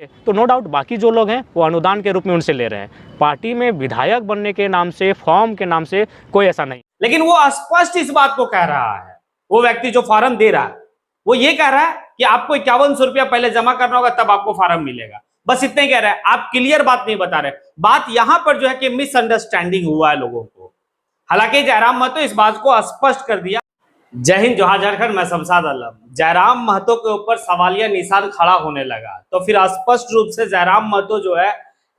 तो no doubt बाकी जो लोग हैं वो अनुदान के रूप में उनसे ले रहे हैं। पार्टी में विधायक बनने के नाम से, फॉर्म के नाम से कोई ऐसा नहीं। लेकिन वो स्पष्ट इस बात को कह रहा है, वो व्यक्ति जो फॉर्म दे रहा है वो ये कह रहा है कि आपको 5100 रुपया पहले जमा करना होगा तब आपको फॉर्म मिलेगा। बस इतना ही कह रहा है, आप क्लियर बात नहीं बता रहे। बात यहां पर जो है कि मिसअंडरस्टैंडिंग हुआ है लोगों को। हालांकि जयराम महतो इस बात को स्पष्ट कर दिया। जय हिंद, जोहार झारखंड, मैं शमशाद आलम। जयराम महतो के ऊपर सवालिया निशान खड़ा होने लगा तो फिर स्पष्ट रूप से जयराम महतो जो है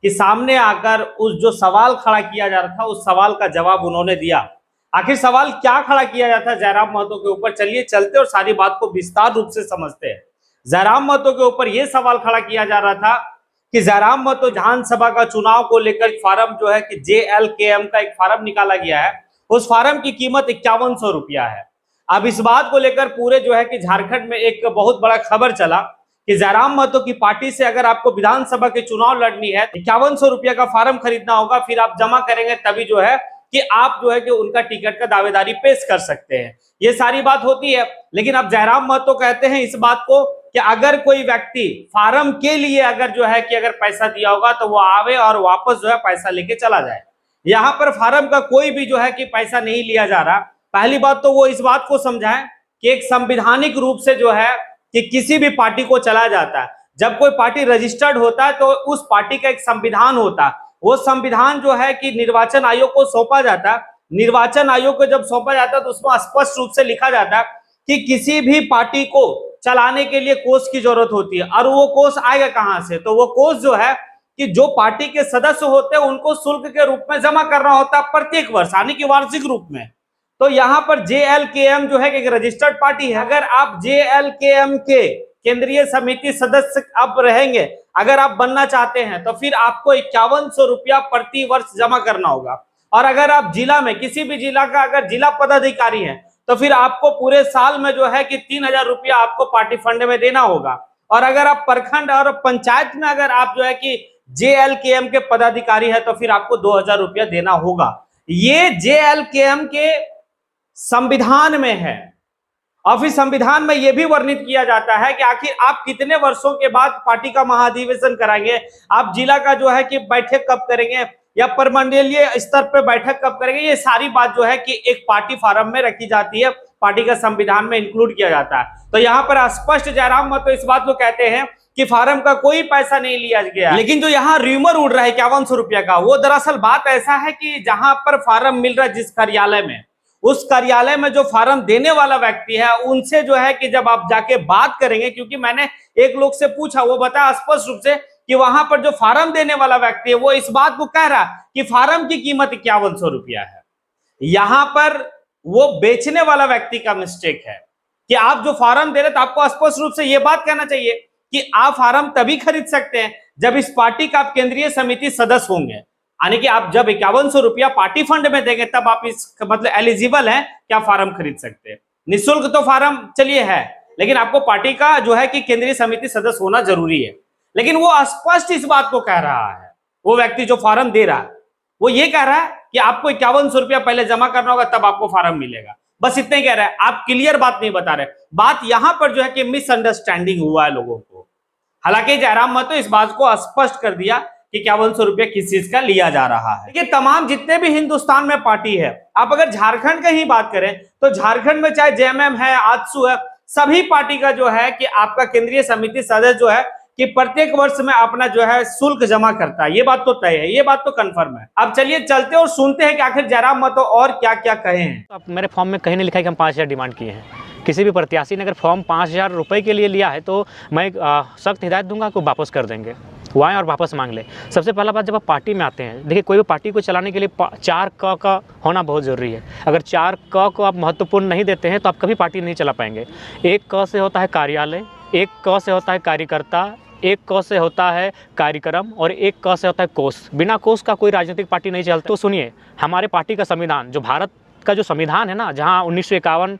कि सामने आकर उस जो सवाल खड़ा किया जा रहा था उस सवाल का जवाब उन्होंने दिया। आखिर सवाल क्या खड़ा किया जाता है जयराम महतो के ऊपर, चलिए चलते और सारी बात को विस्तार रूप से समझते हैं। जयराम महतो के ऊपर यह सवाल खड़ा किया जा रहा था कि जयराम महतो विधानसभा का चुनाव को लेकर फार्म जो है कि JLKM का एक फार्म निकाला गया है, उस फार्म की कीमत 5100 रुपया है। अब इस बात को लेकर पूरे जो है कि झारखंड में एक बहुत बड़ा खबर चला कि जयराम महतो की पार्टी से अगर आपको विधानसभा के चुनाव लड़नी है 5100 रुपया का फार्म खरीदना होगा, फिर आप जमा करेंगे तभी जो है कि आप जो है कि उनका टिकट का दावेदारी पेश कर सकते हैं। ये सारी बात होती है। लेकिन अब जयराम महतो कहते हैं इस बात को कि अगर कोई व्यक्ति फार्म के लिए अगर जो है कि अगर पैसा दिया होगा तो वो आवे और वापस जो है पैसा लेके चला जाए। यहाँ पर फार्म का कोई भी जो है कि पैसा नहीं लिया जा रहा। पहली बात तो वो इस बात को समझाएं कि एक संवैधानिक रूप से जो है कि किसी भी पार्टी को चला जाता है, जब कोई पार्टी रजिस्टर्ड होता है तो उस पार्टी का एक संविधान होता है। वो संविधान जो है कि निर्वाचन आयोग को सौंपा जाता है। निर्वाचन आयोग को जब सौंपा जाता है तो उसमें स्पष्ट रूप से लिखा जाता है कि किसी भी पार्टी को चलाने के लिए कोष की जरूरत होती है। और वो कोष आएगा कहां से? तो वो कोष जो है कि जो पार्टी के सदस्य होते हैं उनको शुल्क के रूप में जमा करना होता है प्रत्येक वर्ष, यानी कि वार्षिक रूप में। तो यहाँ पर JLKM जो है कि एक रजिस्टर्ड पार्टी है। अगर आप JLKM के केंद्रीय समिति सदस्य अब रहेंगे, अगर आप बनना चाहते हैं तो फिर आपको 5100 रुपया प्रति वर्ष जमा करना होगा। और अगर आप जिला में किसी भी जिला का अगर जिला पदाधिकारी है तो फिर आपको पूरे साल में जो है कि 3000 रुपया आपको पार्टी फंड में देना होगा। और अगर आप प्रखंड और पंचायत में अगर आप जो है कि JLKM के पदाधिकारी है तो फिर आपको 2000 रुपया देना होगा। ये JLKM के संविधान में है। और फिर संविधान में यह भी वर्णित किया जाता है कि आखिर आप कितने वर्षों के बाद पार्टी का महाधिवेशन कराएंगे, आप जिला का जो है कि बैठक कब करेंगे या प्रमंडलीय स्तर पर बैठक कब करेंगे। ये सारी बात जो है कि एक पार्टी फार्म में रखी जाती है, पार्टी का संविधान में इंक्लूड किया जाता है। तो यहाँ पर स्पष्ट जयराम महतो इस बात को कहते हैं कि फार्म का कोई पैसा नहीं लिया गया। लेकिन जो यहाँ र्यूमर उड़ रहा है 5100 रुपया का, वो दरअसल बात ऐसा है कि जहां पर फार्म मिल रहा है जिस कार्यालय में, उस कार्यालय में जो फार्म देने वाला व्यक्ति है उनसे जो है कि जब आप जाके बात करेंगे, क्योंकि मैंने एक लोग से पूछा, वो बताया स्पष्ट रूप से कि वहां पर जो फार्म देने वाला व्यक्ति है वो इस बात को कह रहा कि फार्म की कीमत 5100 रुपया है। यहां पर वो बेचने वाला व्यक्ति का मिस्टेक है कि आप जो फार्म दे रहे, तो आपको स्पष्ट रूप से यह बात कहना चाहिए कि आप फार्म तभी खरीद सकते हैं जब इस पार्टी का आप केंद्रीय समिति सदस्य होंगे, यानी कि आप जब 5100 रुपया पार्टी फंड में देंगे तब आप इस मतलब एलिजिबल हैं कि आप फार्म खरीद सकते हैं। निःशुल्क तो फार्म चलिए है, लेकिन आपको पार्टी का जो है कि केंद्रीय समिति सदस्य होना जरूरी है। लेकिन वो स्पष्ट इस बात को कह रहा है, वो व्यक्ति जो फार्म दे रहा है वो ये कह रहा है कि आपको 5100 रुपया पहले जमा करना होगा तब आपको फार्म मिलेगा। बस इतना ही कह रहा है, आप क्लियर बात नहीं बता रहे। बात यहां पर जो है कि मिसअंडरस्टैंडिंग हुआ है लोगों को। हालांकि जयराम महतो इस बात को स्पष्ट कर दिया कि 5100 रुपया किस चीज का लिया जा रहा है। ये तमाम जितने भी हिंदुस्तान में पार्टी है, आप अगर झारखंड की ही बात करें तो झारखंड में चाहे JMM है, आजसू है, सभी पार्टी का जो है कि आपका केंद्रीय समिति सदस्य जो है कि प्रत्येक वर्ष में अपना जो है शुल्क जमा करता है। ये बात तो तय है, ये बात तो कंफर्म है। अब चलिए चलते और सुनते हैं कि आखिर जयराम महतो और क्या क्या कहे हैं। तो मेरे फॉर्म में कहीं नहीं लिखा है कि हम 5000 डिमांड किए हैं। किसी भी प्रत्याशी ने अगर फॉर्म 5000 रुपये के लिए लिया है तो मैं सख्त हिदायत दूंगा कि वापस कर देंगे, वो आएँ और वापस मांग ले। सबसे पहला बात, जब आप पार्टी में आते हैं, देखिए कोई भी पार्टी को चलाने के लिए 4 क का होना बहुत ज़रूरी है। अगर 4 क को आप महत्वपूर्ण नहीं देते हैं तो आप कभी पार्टी नहीं चला पाएंगे। 1 क से होता है कार्यालय, 1 क से होता है कार्यकर्ता, 1 क से होता है कार्यक्रम और 1 क से होता है कोष। बिना कोष का कोई राजनीतिक पार्टी नहीं चलती। तो सुनिए, हमारे पार्टी का संविधान, जो भारत का जो संविधान है ना, जहाँ 1951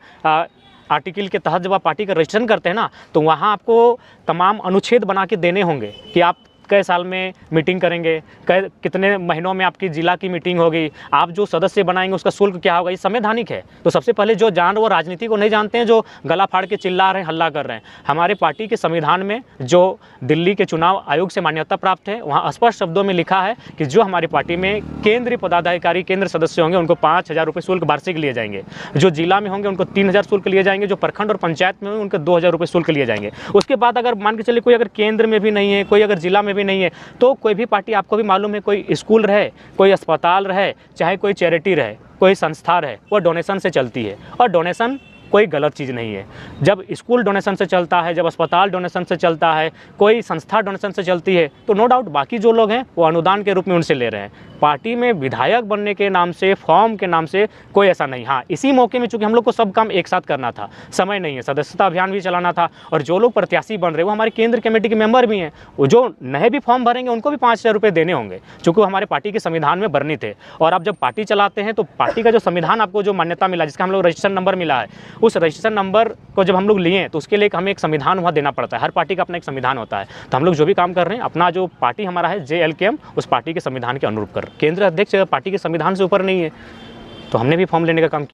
आर्टिकल के तहत जब आप पार्टी का रजिस्ट्रेशन करते हैं ना, तो वहाँ आपको तमाम अनुच्छेद बना के देने होंगे कि आप कई साल में मीटिंग करेंगे, कितने महीनों में आपकी जिला की मीटिंग होगी, आप जो सदस्य बनाएंगे उसका शुल्क क्या होगा, ये संवैधानिक है। तो सबसे पहले जो जान वो राजनीति को नहीं जानते हैं, जो गला फाड़ के चिल्ला रहे हैं, हल्ला कर रहे हैं। हमारे पार्टी के संविधान में जो दिल्ली के चुनाव आयोग से मान्यता प्राप्त है, वहाँ स्पष्ट शब्दों में लिखा है कि जो हमारी पार्टी में केंद्रीय पदाधिकारी, केंद्र सदस्य होंगे, उनको 5,000 रुपये शुल्क वार्षिक लिए जाएंगे। जो जिला में होंगे उनको 3,000 शुल्क लिए जाएंगे। जो प्रखंड और पंचायत में होंगे उनको 2,000 रुपये शुल्क लिए जाएंगे। उसके बाद अगर मान के चलिए कोई अगर केंद्र में भी नहीं है, कोई अगर जिला में भी नहीं है, तो कोई भी पार्टी, आपको भी मालूम है, कोई स्कूल रहे, कोई अस्पताल रहे, चाहे कोई चैरिटी रहे, कोई संस्था रहे, वो डोनेशन से चलती है। और डोनेशन कोई गलत चीज़ नहीं है। जब स्कूल डोनेशन से चलता है, जब अस्पताल डोनेशन से चलता है, कोई संस्था डोनेशन से चलती है, तो नो डाउट बाकी जो लोग हैं वो अनुदान के रूप में उनसे ले रहे हैं। पार्टी में विधायक बनने के नाम से, फॉर्म के नाम से कोई ऐसा नहीं। हाँ, इसी मौके में चूंकि हम लोग को सब काम एक साथ करना था, समय नहीं है, सदस्यता अभियान भी चलाना था, और जो लोग प्रत्याशी बन रहे वो हमारे केंद्र कमेटी के मेंबर भी हैं। वो जो नए भी फॉर्म भरेंगे उनको भी 5,000 रुपये देने होंगे, चूँकि वो हमारे पार्टी के संविधान में वर्णित है। और आप जब पार्टी चलाते हैं तो पार्टी का जो संविधान आपको जो मान्यता मिला, जिसका हम लोग रजिस्ट्रेशन नंबर मिला है, उस रजिस्ट्रेशन नंबर को जब हम लोग लिए तो उसके लिए हमें एक संविधान वहाँ देना पड़ता है। हर पार्टी का अपना एक संविधान होता है। तो हम लोग जो भी काम कर रहे हैं, अपना जो पार्टी हमारा है JLKM, उस पार्टी के संविधान के अनुरूप कर रहे हैं। केंद्र अध्यक्ष पार्टी के संविधान से ऊपर नहीं है, तो हमने भी फॉर्म लेने का काम